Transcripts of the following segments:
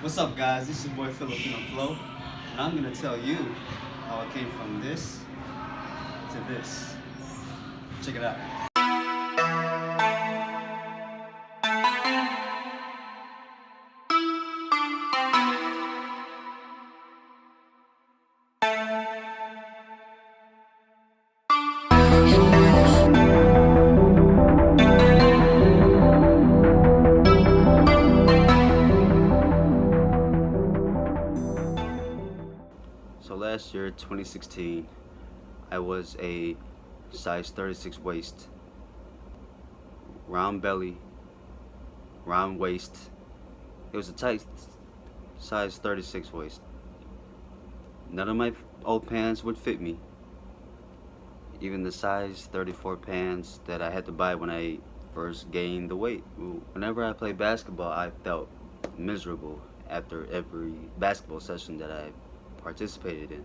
What's up, guys? This is your boy Filipino Flo, and I'm gonna tell you how I came from this to this. Check it out. So last year, 2016, I was a size 36 waist, round belly, round waist. It was a tight size 36 waist. None of my old pants would fit me. Even the size 34 pants that I had to buy when I first gained the weight. Whenever I played basketball, I felt miserable after every basketball session that I participated in.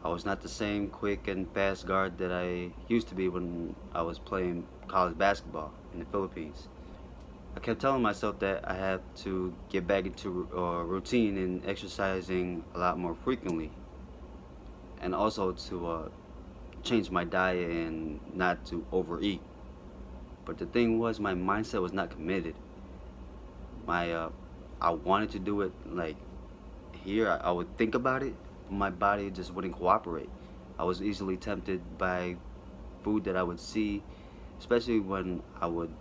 I was not the same quick and fast guard that I used to be when I was playing college basketball in the Philippines. I kept telling myself that I had to get back into routine and exercising a lot more frequently, and also to change my diet and not to overeat. But the thing was, my mindset was not committed. I wanted to do it like here. I would think about it, but my body just wouldn't cooperate. I was easily tempted by food that I would see, especially when I would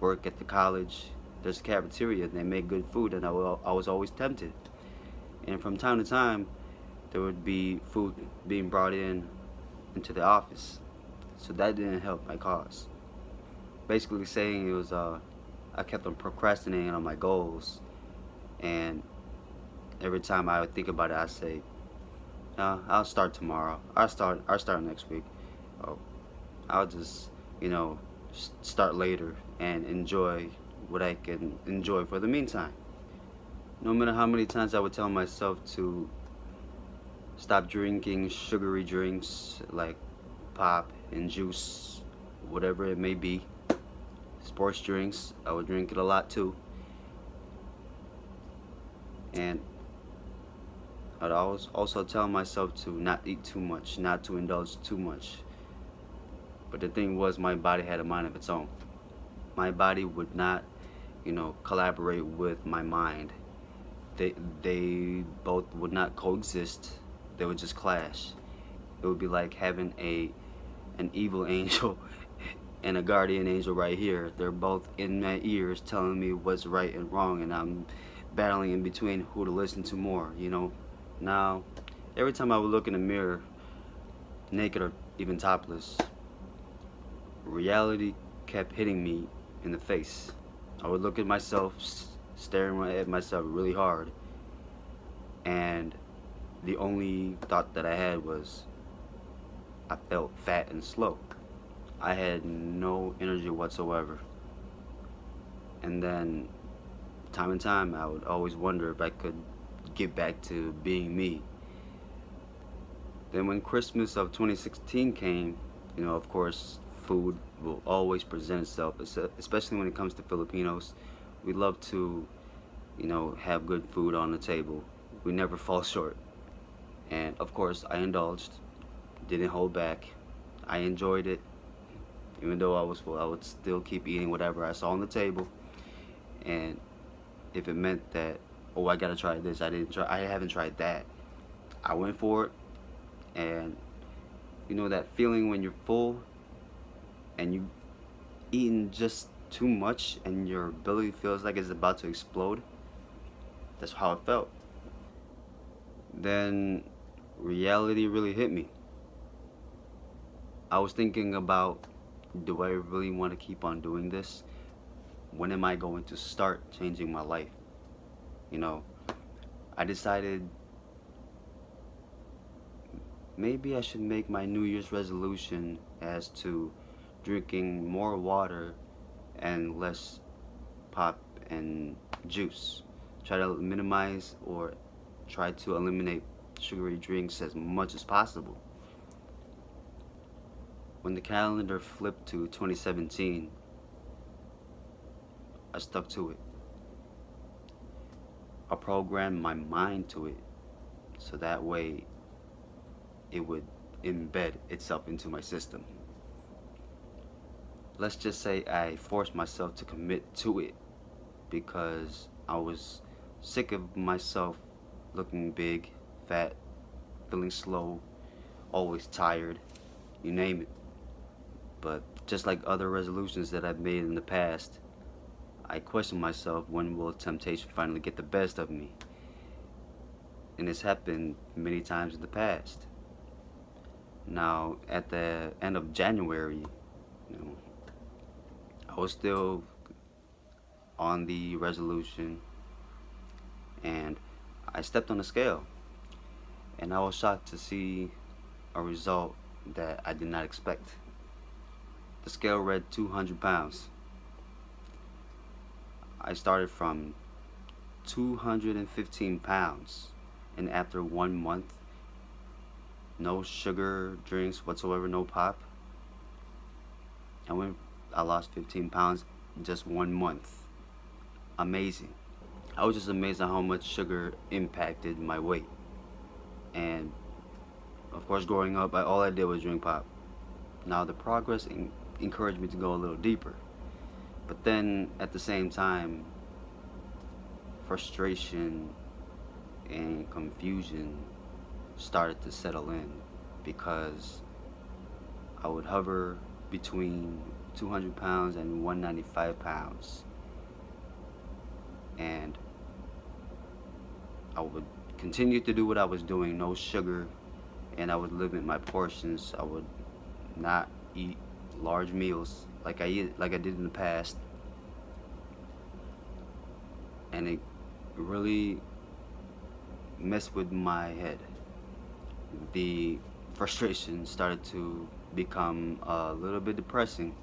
work at the college. There's a cafeteria and they make good food, and I was always tempted. And from time to time, there would be food being brought in into the office, so that didn't help my cause. Basically, saying it was I kept on procrastinating on my goals, and every time I would think about it, I say, I'll start tomorrow. I'll start next week. Oh, I'll just, start later and enjoy what I can enjoy for the meantime. No matter how many times I would tell myself to stop drinking sugary drinks like pop and juice, whatever it may be, sports drinks, I would drink it a lot too. And I'd always also tell myself to not eat too much, not to indulge too much. But the thing was, my body had a mind of its own. My body would not, collaborate with my mind. They both would not coexist. They would just clash. It would be like having an evil angel and a guardian angel right here. They're both in my ears telling me what's right and wrong, and I'm battling in between who to listen to more. Now, every time I would look in the mirror, naked or even topless, reality kept hitting me in the face. I would look at myself, staring at myself really hard, and the only thought that I had was I felt fat and slow. I had no energy whatsoever. And then, time and time, I would always wonder if I could get back to being me. Then when Christmas of 2016 came, of course, food will always present itself, especially when it comes to Filipinos. We love to, have good food on the table. We never fall short. And of course, I indulged, didn't hold back. I enjoyed it. Even though I was full, I would still keep eating whatever I saw on the table. And if it meant that, oh, I gotta try this, I haven't tried that, I went for it. And that feeling when you're full and you eating just too much and your belly feels like it's about to explode. That's how it felt. Then reality really hit me. I was thinking about, do I really want to keep on doing this? When am I going to start changing my life? I decided maybe I should make my New Year's resolution as to drinking more water and less pop and juice. Try to minimize or try to eliminate sugary drinks as much as possible. When the calendar flipped to 2017, I stuck to it. I programmed my mind to it so that way it would embed itself into my system. Let's just say I forced myself to commit to it because I was sick of myself looking big, fat, feeling slow, always tired, you name it. But just like other resolutions that I've made in the past, I question myself, when will temptation finally get the best of me? And it's happened many times in the past. Now, at the end of January, you know, I was still on the resolution, and I stepped on the scale, and I was shocked to see a result that I did not expect. The scale read 200 pounds. I started from 215 pounds, and after 1 month, no sugar drinks whatsoever, no pop, I lost 15 pounds in just 1 month. Amazing. I was just amazed at how much sugar impacted my weight. And of course, growing up, all I did was drink pop. Now, the progress encouraged me to go a little deeper. But then, at the same time, frustration and confusion started to settle in because I would hover between 200 pounds and 195 pounds. And I would continue to do what I was doing, no sugar, and I would limit my portions. I would not eat large meals like I did in the past. And it really messed with my head. The frustration started to become a little bit depressing,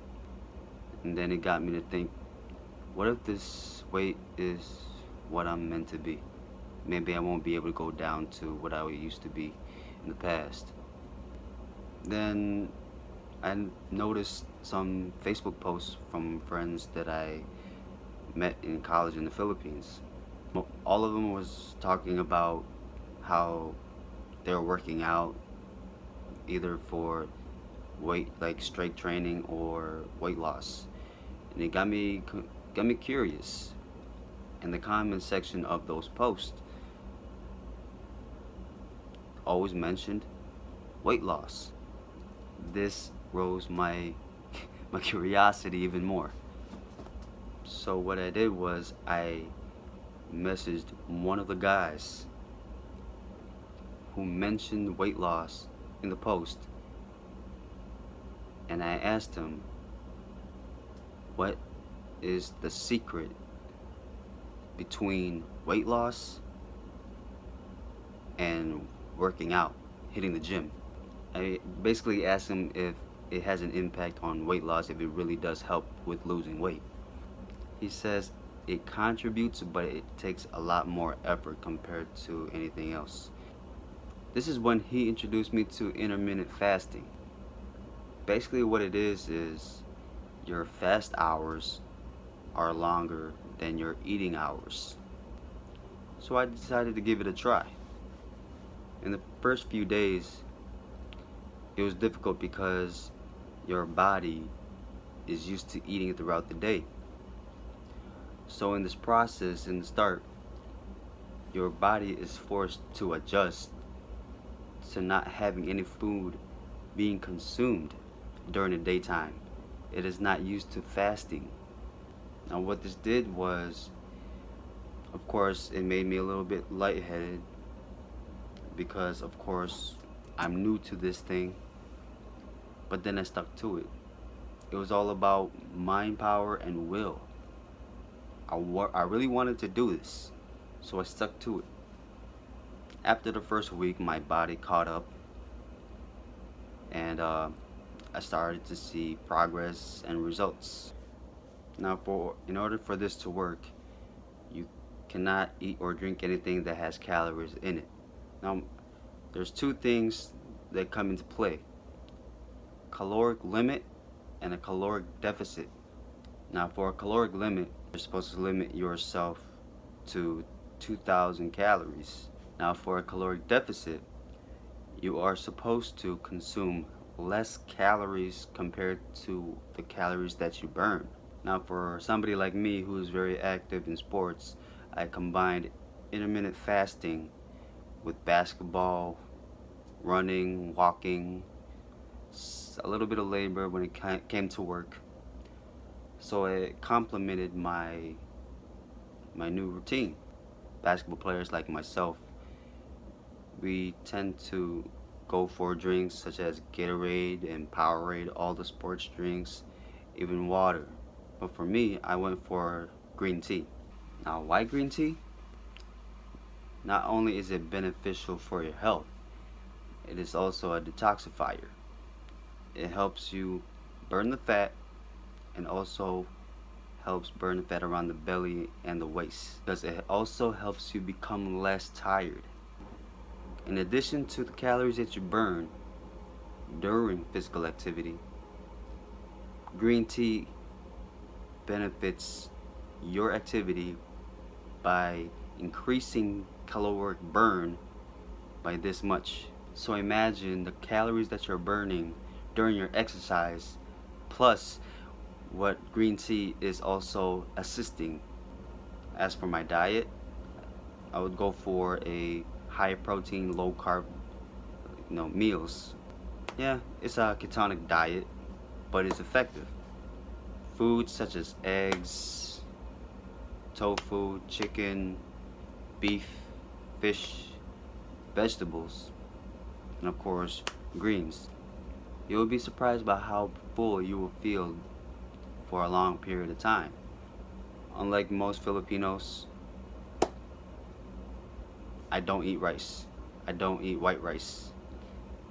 and then it got me to think, what if this weight is what I'm meant to be? Maybe I won't be able to go down to what I used to be in the past. Then I noticed some Facebook posts from friends that I met in college in the Philippines. All of them was talking about how they were working out either for weight, like strength training, or weight loss, and it got me curious. In the comment section of those posts, always mentioned weight loss. This rose my my curiosity even more. So what I did was I messaged one of the guys who mentioned weight loss in the post, and I asked him, what is the secret between weight loss and working out, hitting the gym? I basically asked him if it has an impact on weight loss, if it really does help with losing weight. He says it contributes, but it takes a lot more effort compared to anything else. This is when he introduced me to intermittent fasting. Basically what it is your fast hours are longer than your eating hours. So I decided to give it a try. In the first few days, it was difficult because your body is used to eating throughout the day. So in this process, in the start, your body is forced to adjust to not having any food being consumed during the daytime. It is not used to fasting. Now what this did was, of course, it made me a little bit lightheaded because, of course, I'm new to this thing. But then I stuck to it. It was all about mind power and will. I really wanted to do this, so I stuck to it. After the first week, my body caught up, and I started to see progress and results. Now, in order for this to work, you cannot eat or drink anything that has calories in it. Now, there's two things that come into play: caloric limit and a caloric deficit. Now, for a caloric limit, you're supposed to limit yourself to 2,000 calories. Now, for a caloric deficit, you are supposed to consume less calories compared to the calories that you burn. Now, for somebody like me who's very active in sports, I combined intermittent fasting with basketball, running, walking, a little bit of labor when it came to work. So it complemented my new routine. Basketball players like myself, we tend to go for drinks such as Gatorade and Powerade, all the sports drinks, even water. But for me, I went for green tea. Now, why green tea? Not only is it beneficial for your health, it is also a detoxifier. It helps you burn the fat and also helps burn the fat around the belly and the waist, because it also helps you become less tired. In addition to the calories that you burn during physical activity, green tea benefits your activity by increasing caloric burn by this much. So imagine the calories that you're burning during your exercise plus what green tea is also assisting. As for my diet, I would go for a high protein, low carb, meals. Yeah, it's a ketonic diet, but it's effective. Foods such as eggs, tofu, chicken, beef, fish, vegetables, and of course, greens. You will be surprised by how full you will feel for a long period of time. Unlike most Filipinos, I don't eat rice. I don't eat white rice.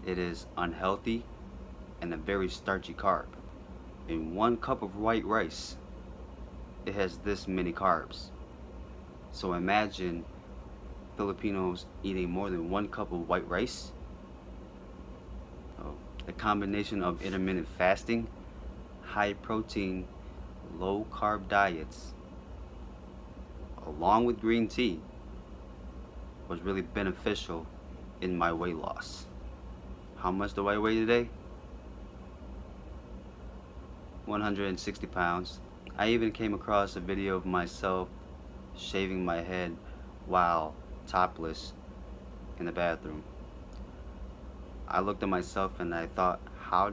It is unhealthy and a very starchy carb. In 1 cup of white rice, it has this many carbs. So imagine Filipinos eating more than 1 cup of white rice. The combination of intermittent fasting, high protein, low carb diets, along with green tea, was really beneficial in my weight loss. How much do I weigh today? 160 pounds. I even came across a video of myself shaving my head while topless in the bathroom. I looked at myself and I thought, how?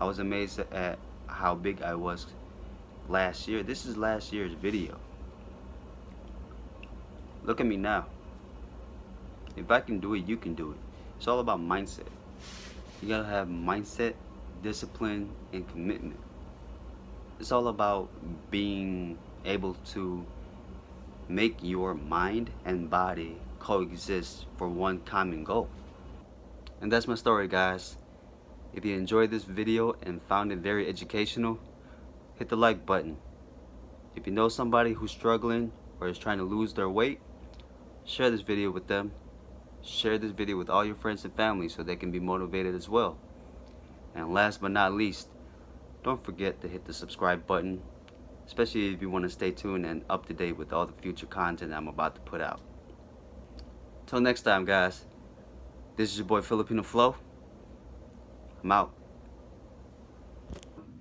I was amazed at how big I was last year. This is last year's video. Look at me now. If I can do it, you can do it. It's all about mindset. You gotta have mindset, discipline, and commitment. It's all about being able to make your mind and body coexist for one common goal. And that's my story, guys. If you enjoyed this video and found it very educational, hit the like button. If you know somebody who's struggling or is trying to lose their weight, share this video with them. Share this video with all your friends and family so they can be motivated as well. And last but not least, don't forget to hit the subscribe button, especially if you want to stay tuned and up to date with all the future content I'm about to put out. Till next time, guys, this is your boy Filipino Flo. I'm out.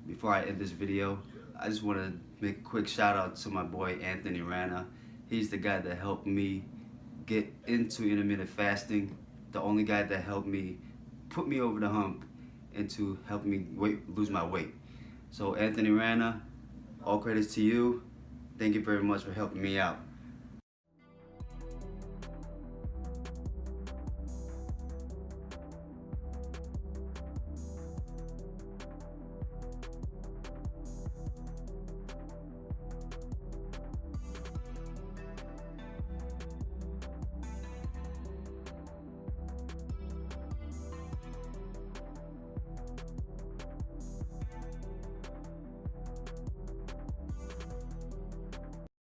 Before I end this video, I just want to make a quick shout out to my boy Anthony Rana. He's the guy that helped me get into intermittent fasting, the only guy that helped me put me over the hump into helping me lose my weight. So Anthony Rana, all credits to you. Thank you very much for helping me out.